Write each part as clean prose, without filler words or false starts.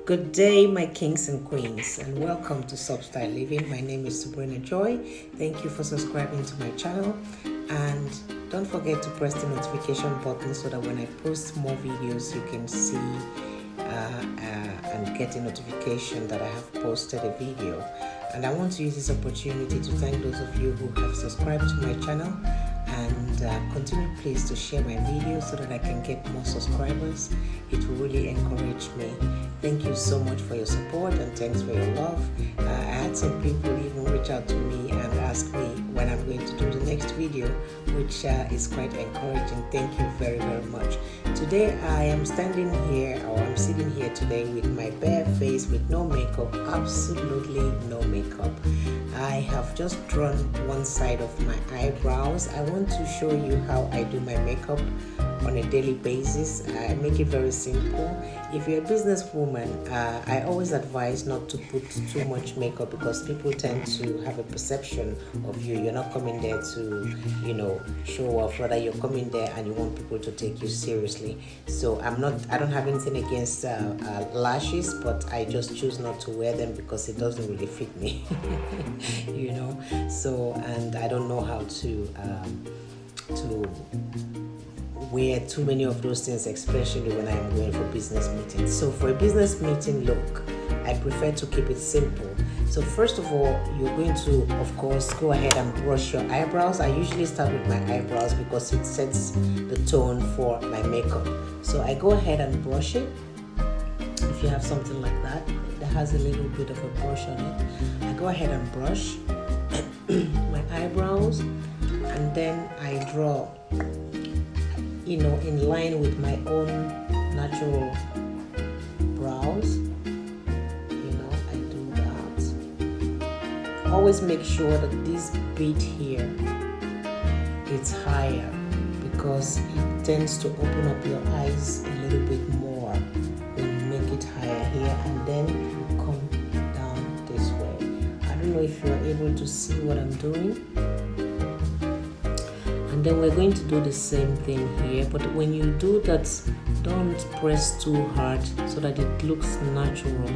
Good day, my kings and queens, and welcome to Substyle Living. My name is Sabrina Joy. Thank you for subscribing to my channel, and don't forget to press the notification button so that when I post more videos, you can see and get a notification that I have posted a video. And I want to use this opportunity to thank those of you who have subscribed to my channel, and continue please to share my videos so that I can get more subscribers. It will really encourage me. Thank you so much for your support, and thanks for your love. I had some people even reach out to me and ask me when I'm going to do the next video, which is quite encouraging. Thank you very, very much. Today I am standing here, or I'm sitting here today with my bare face, with no makeup, absolutely no makeup. I have just drawn one side of my eyebrows. I want to show you how I do my makeup on a daily basis. I make it very simple. If you're a businesswoman, I always advise not to put too much makeup because people tend to have a perception of you. You're not coming there to, show off. Rather, you're coming there and you want people to take you seriously. So I don't have anything against lashes, but I just choose not to wear them because it doesn't really fit me, So, and I don't know how to wear too many of those things, especially when I'm going for business meetings. So for a business meeting look, I prefer to keep it simple. So first of all, you're going to, of course, go ahead and brush your eyebrows. I usually start with my eyebrows because it sets the tone for my makeup. So I go ahead and brush it. If you have something like that has a little bit of a brush on it, I go ahead and brush my eyebrows, and then I draw in line with my own natural brows. I do that. Always make sure that this bit here is higher because it tends to open up your eyes a little bit more when you make it higher here, and then you come down this way. I don't know if you're able to see what I'm doing. And then we're going to do the same thing here, but when you do that, don't press too hard so that it looks natural.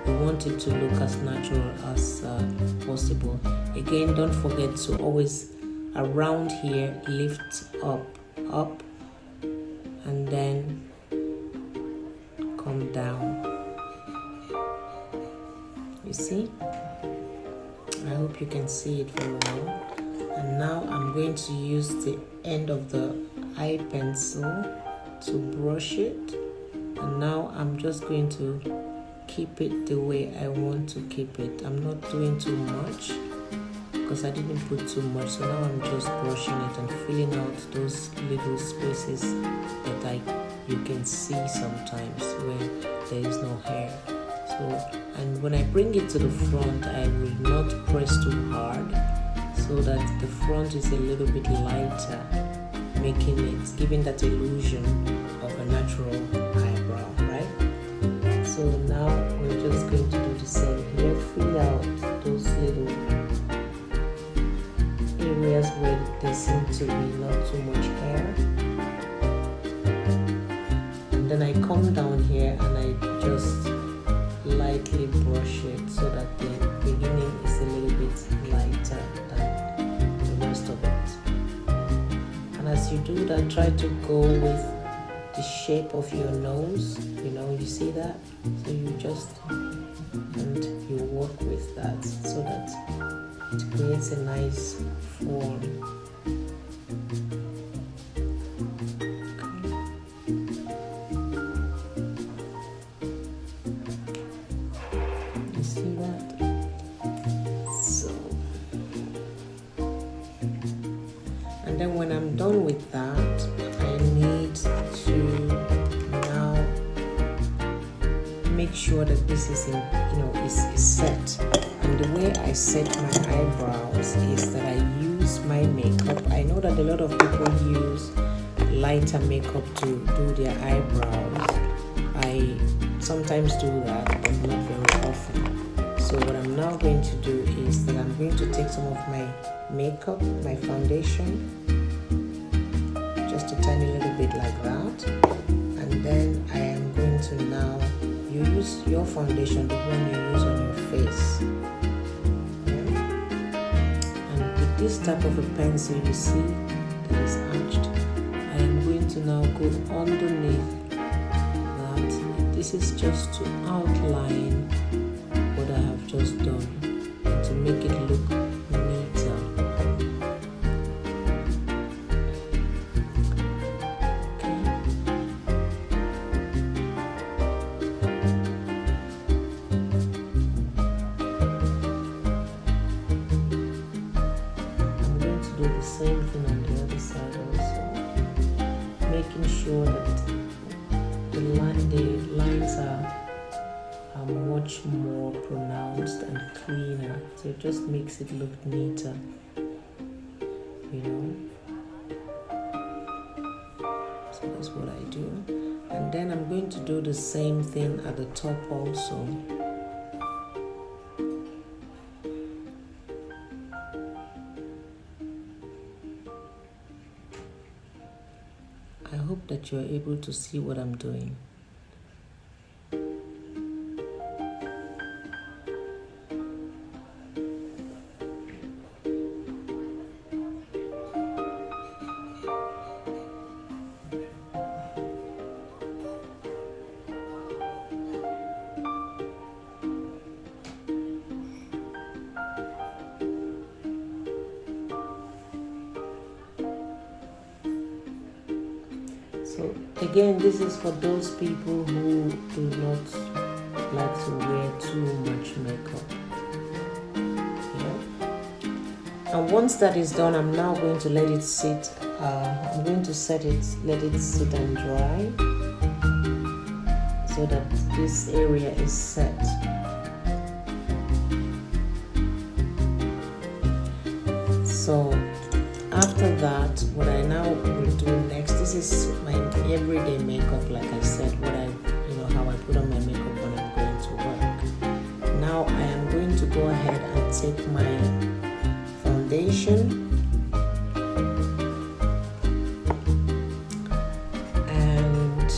We want it to look as natural as possible. Again, don't forget to always around here lift up, and then come down. You see? I hope you can see it very well. And now I'm going to use the end of the eye pencil to brush it. And now I'm just going to keep it the way I want to keep it. I'm not doing too much because I didn't put too much. So now I'm just brushing it and filling out those little spaces that you can see sometimes where there is no hair. So, and when I bring it to the front, I will not press too hard, so that the front is a little bit lighter, giving that illusion of a natural eyebrow, right? So now we're just going to do the same here. Fill out those little areas where there seems to be not too much hair. And then I come down here and I just lightly brush it so that the beginning is a little bit lighter than the rest of it. And as you do that, try to go with the shape of your nose. You see that? So you just, and you work with that so that it creates a nice form. And then when I'm done with that, I need to now make sure that this is is set. And the way I set my eyebrows is that I use my makeup. I know that a lot of people use lighter makeup to do their eyebrows. I sometimes do that, but not very often. So what I'm now going to do is that I'm going to take some of my makeup, my foundation, just a tiny little bit like that, and then I am going to now you use your foundation, the one you use on your face. And with this type of a pencil, you see that is arched, I am going to now go underneath that. This is just to outline what I have just done and to make it look neater. Okay. I'm going to do the same thing on the other side also, making sure that the lines are much more pronounced and cleaner, so it just makes it look neater, you know. So that's what I do, and then I'm going to do the same thing at the top also. I hope that you're able to see what I'm doing. So again, this is for those people who do not like to wear too much makeup. Yeah. And once that is done, I'm now going to let it sit. I'm going to let it sit and dry, so that this area is set. So after that, what I now will do next, this is my everyday makeup, like I said, how I put on my makeup when I'm going to work. Now I am going to go ahead and take my foundation and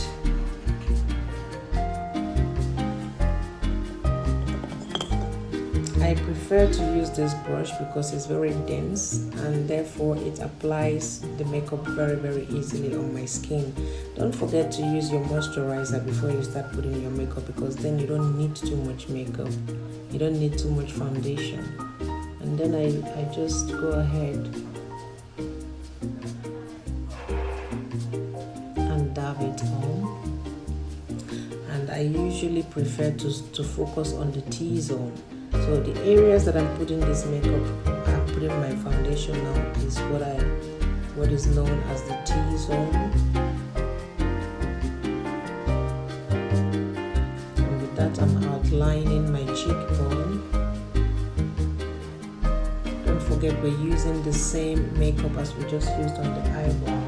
I prefer to use this brush because it's very dense and therefore it applies the makeup very, very easily on my skin. Don't forget to use your moisturizer before you start putting your makeup, because then you don't need too much makeup. You don't need too much foundation. And then I just go ahead and dab it on. And I usually prefer to focus on the T-zone. So the areas that I'm putting this makeup, I'm putting my foundation now, is what is known as the T-zone. And with that, I'm outlining my cheekbone. Don't forget, we're using the same makeup as we just used on the eyebrow.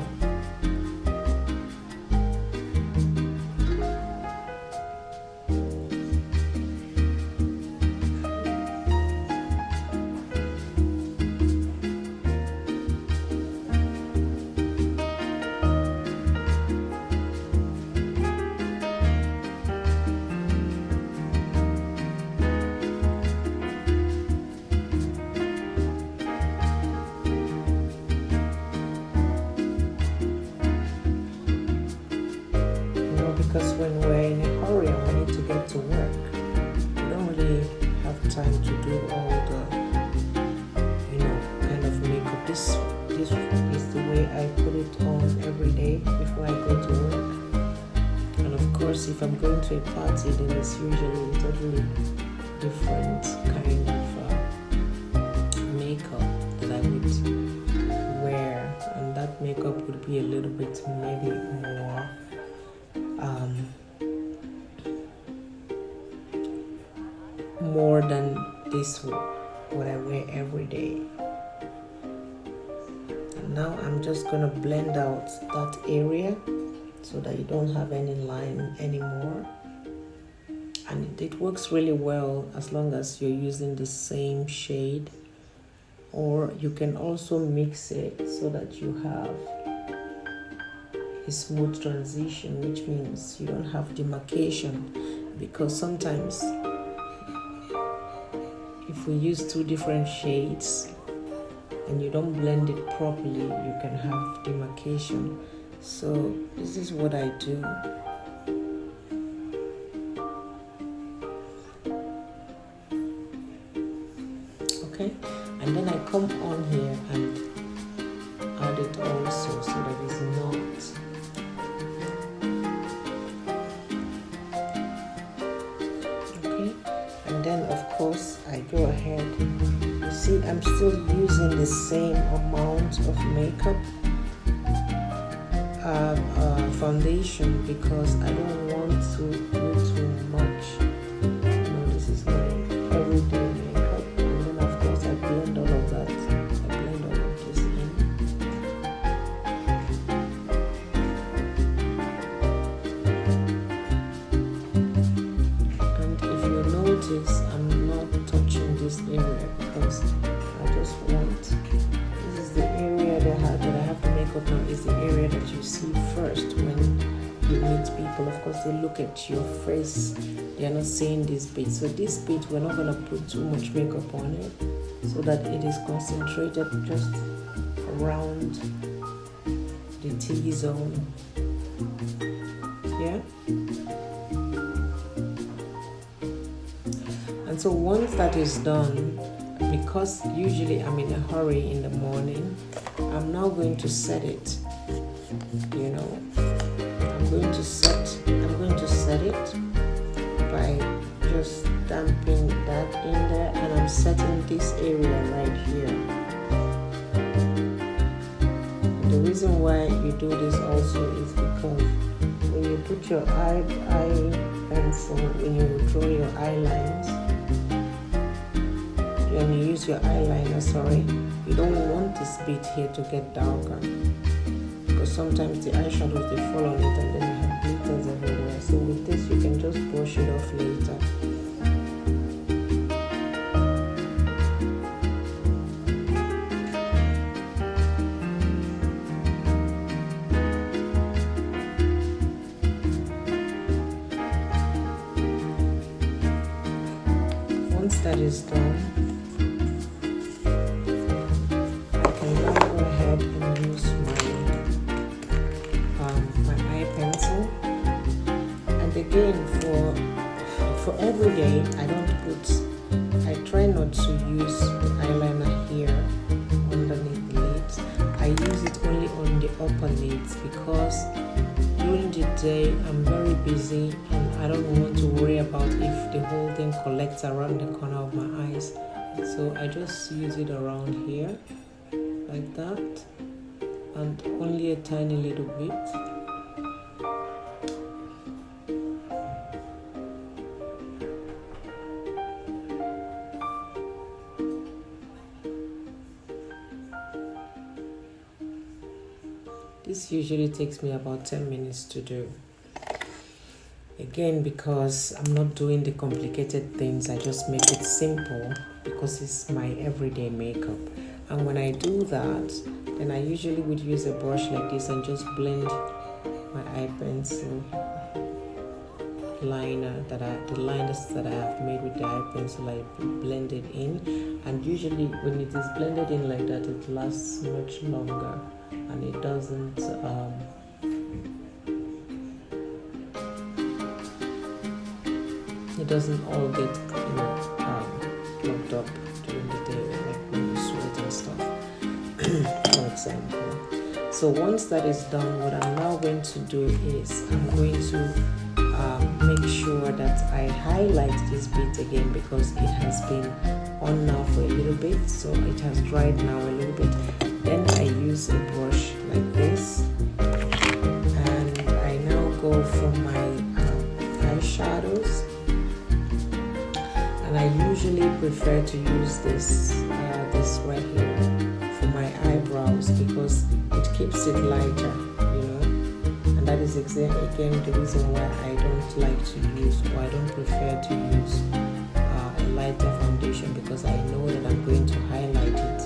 Because when we're in a hurry and we need to get to work, we don't really have time to do all the, kind of makeup. This is the way I put it on every day before I go to work. And of course, if I'm going to a party, then it's usually a totally different kind of makeup that I would wear, and that makeup would be a little bit maybe more than this what I wear every day. And now I'm just gonna blend out that area so that you don't have any line anymore. And it works really well as long as you're using the same shade, or you can also mix it so that you have a smooth transition, which means you don't have demarcation because sometimes if we use two different shades and you don't blend it properly, you can have demarcation. So this is what I do. Okay, and then I come on here and add it also so that it's not okay. And then of course I go ahead. You see, I'm still using the same amount of makeup foundation because I don't want to do too much. This is my everyday makeup, and then of course I blend all of that. I blend all of this in. And if you notice, I'm not touching this area because I just want. This is the area that I have to make up now. Is the area that you see first when you meet people. Of course, they look at your face. They are not seeing this bit. So this bit, we're not gonna put too much makeup on it, so that it is concentrated just around the T-zone. Yeah. And so once that is done, because usually I'm in a hurry in the morning, I'm now going to set it. I'm going to set it by just damping that in there, and I'm setting this area right here. The reason why you do this also is because when you put your eye pencil, when you draw your eye lines, when you use your eyeliner, you don't want this bit here to get darker, because sometimes the eyeshadows, they fall on it and then you have glitters everywhere. So with this you can just brush it off later. Once that is done, I can now go ahead and use my eye pencil. And again, for every day, I try not to use the eyeliner here underneath the lids. I use it only on the upper lids because during the day I'm very busy and I don't want to worry about if the whole thing collects around the corner of my eyes. So I just use it around here like that, and only a tiny little bit. This usually takes me about 10 minutes to do. Again, because I'm not doing the complicated things, I just make it simple because it's my everyday makeup. And when I do that, then I usually would use a brush like this and just blend my eye pencil liner the liners that I have made with the eye pencil. I blend it in, and usually when it is blended in like that, it lasts much longer and it doesn't all get clogged up during the day, like when you sweat and stuff, for example. So once that is done, what I'm now going to do is I'm going to make sure that I highlight this bit again, because it has been on now for a little bit, so it has dried now a little bit. Then I use a brush like this, and I now go for my eyeshadows. And I usually prefer to use this right here for my eyebrows because it keeps it lighter, and that is exactly again the reason why I don't like to use, or I don't prefer to use a lighter foundation, because I know that I'm going to highlight it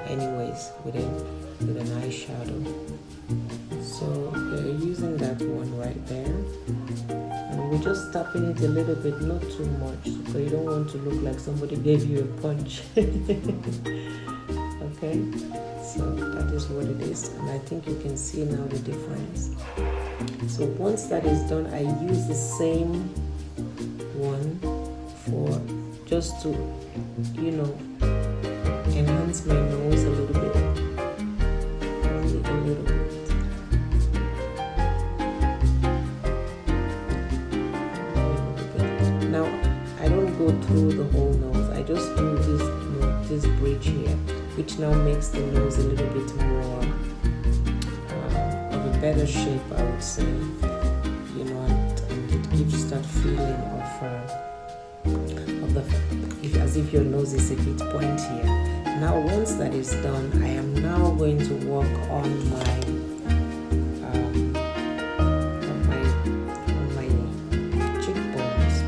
anyways with an eyeshadow. So using that one right there, and we're just tapping it a little bit, not too much, because you don't want to look like somebody gave you a punch. Okay, so that is what it is, and I think you can see now the difference. So once that is done, I use the same one for just to, you know, enhance my nose a little bit, only a little bit. Now I don't go through the whole nose. I just do this, you know, this bridge here, which now makes the nose a little bit more of a better shape, I would say. You know, and it gives that feeling of the as if your nose is a bit pointier. Now, once that is done, I am now going to work on my cheekbones.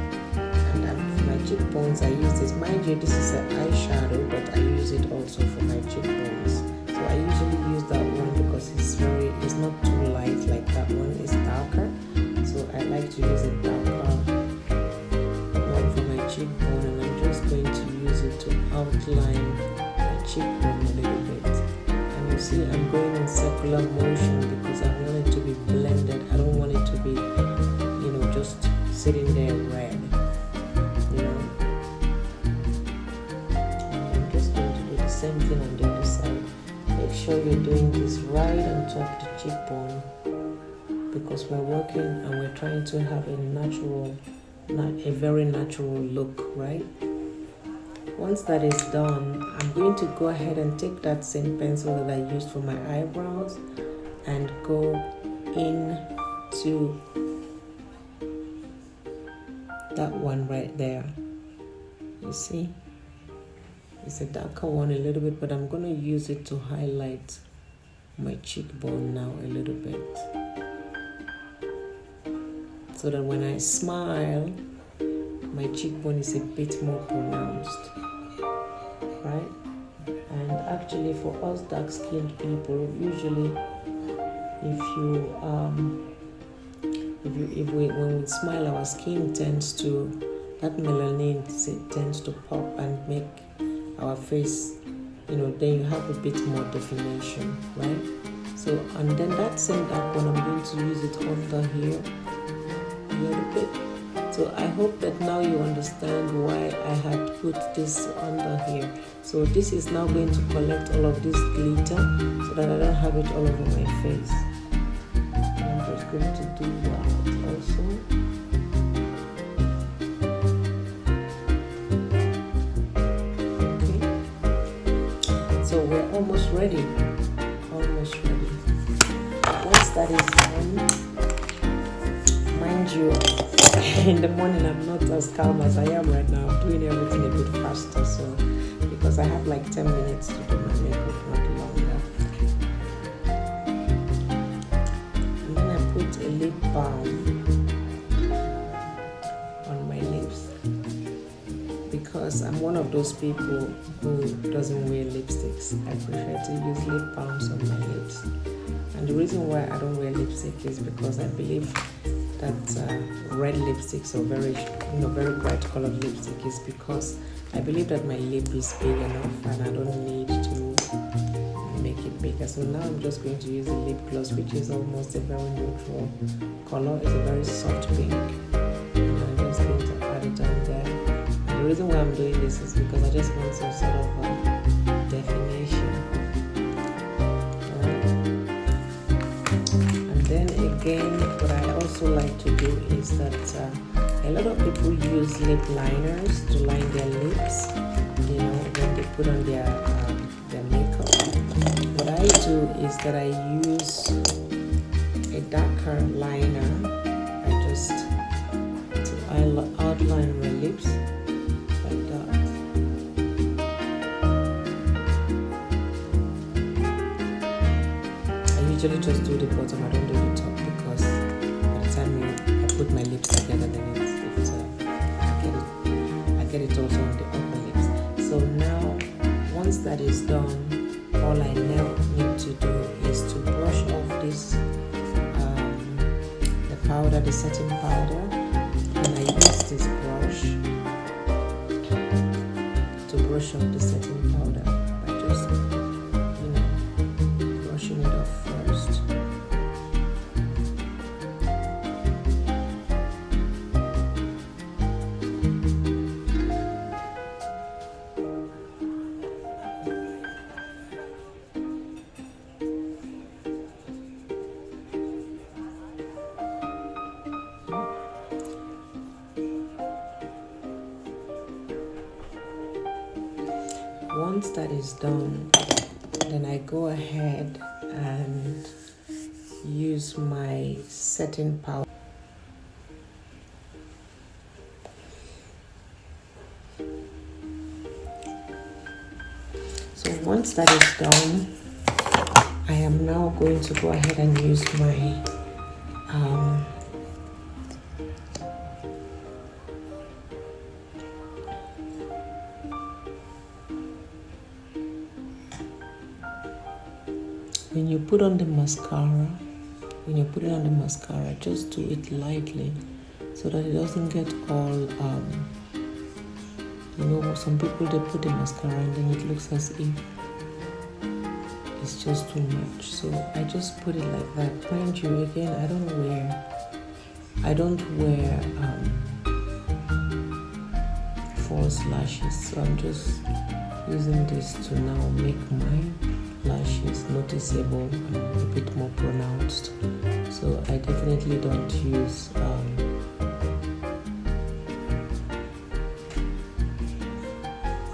And for my cheekbones, I use this. Mind you, this is an eyeshadow, but I use it also for my cheekbones. So I usually use that one because it's not too light like that one. It's darker, so I like to use a darker one for my cheekbone, and I'm just going to use it to outline my cheekbone a little bit. And you see, I'm going in circular motion because I want it to be blended. I don't want it to be, you know, just sitting there red, you know. And I'm just going to do the same thing on the other side. Make sure you're doing this right on top of the cheekbone, because we're working and we're trying to have a very natural look, right? Once that is done, I'm going to go ahead and take that same pencil that I used for my eyebrows and go into that one right there. You see? It's a darker one a little bit, but I'm going to use it to highlight my cheekbone now a little bit, so that when I smile, my cheekbone is a bit more pronounced, right? And actually, for us dark-skinned people, usually, when we smile, our skin that melanin tends to pop and make our face, you know, then you have a bit more definition, right? So, and then that same dark one, I'm going to use it under here a little bit. So I hope that now you understand why I had put this under here. So this is now going to collect all of this glitter so that I don't have it all over my face. I'm just going to do that also. Okay. So we're almost ready. Almost ready. Once that is done, mind you, in the morning I'm not as calm as I am right now. I'm doing everything a bit faster, so because I have like 10 minutes to do my makeup, not longer. And then I put a lip balm on my lips because I'm one of those people who doesn't wear lipsticks. I prefer to use lip balms on my lips. And the reason why I don't wear lipstick is because I believe that red lipsticks or very bright colored lipstick is because I believe that my lip is big enough and I don't need to make it bigger. So now I'm just going to use a lip gloss, which is almost a very neutral color. It's a very soft pink, and I'm just going to add it on there. And the reason why I'm doing this is because I just want some sort of definition. And then again, what I also like to do is that a lot of people use lip liners to line their lips, you know, when they put on their makeup. What I do is that I use a darker liner. I just outline my lips like that. I usually just do the bottom. I don't do the top because by the time I put my lips together, then I get it also on the upper lips. So now, once that is done, all I now need to do is to brush off this the setting powder, brush off the setting powder by just, brushing it off first. Once that is done, then I go ahead and use my setting powder. So once that is done, I am now going to go ahead and use my when you put on the mascara, just do it lightly so that it doesn't get all, some people, they put the mascara and then it looks as if it's just too much. So I just put it like that. Mind you, again, I don't wear false lashes, so I'm just using this to now make my lashes noticeable and a bit more pronounced. So I definitely don't use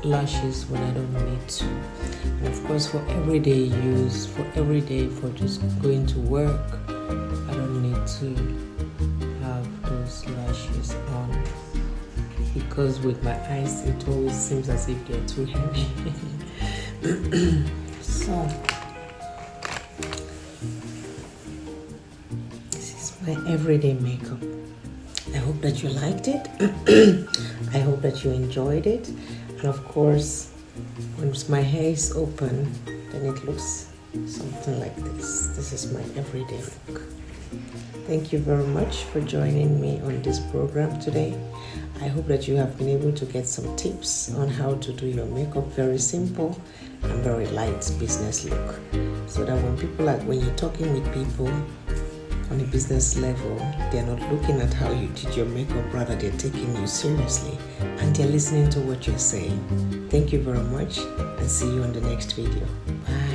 lashes when I don't need to. And of course, for everyday use, for just going to work, I don't need to have those lashes on, because with my eyes it always seems as if they're too heavy. So this is my everyday makeup. I hope that you liked it. I hope that you enjoyed it. And of course, once my hair is open, then it looks something like this. This is my everyday look. Thank you very much for joining me on this program today. I hope that you have been able to get some tips on how to do your makeup. Very simple and very light business look, so that when you're talking with people on a business level, they're not looking at how you did your makeup, rather they're taking you seriously and they're listening to what you're saying. Thank you very much, and see you on the next video. Bye.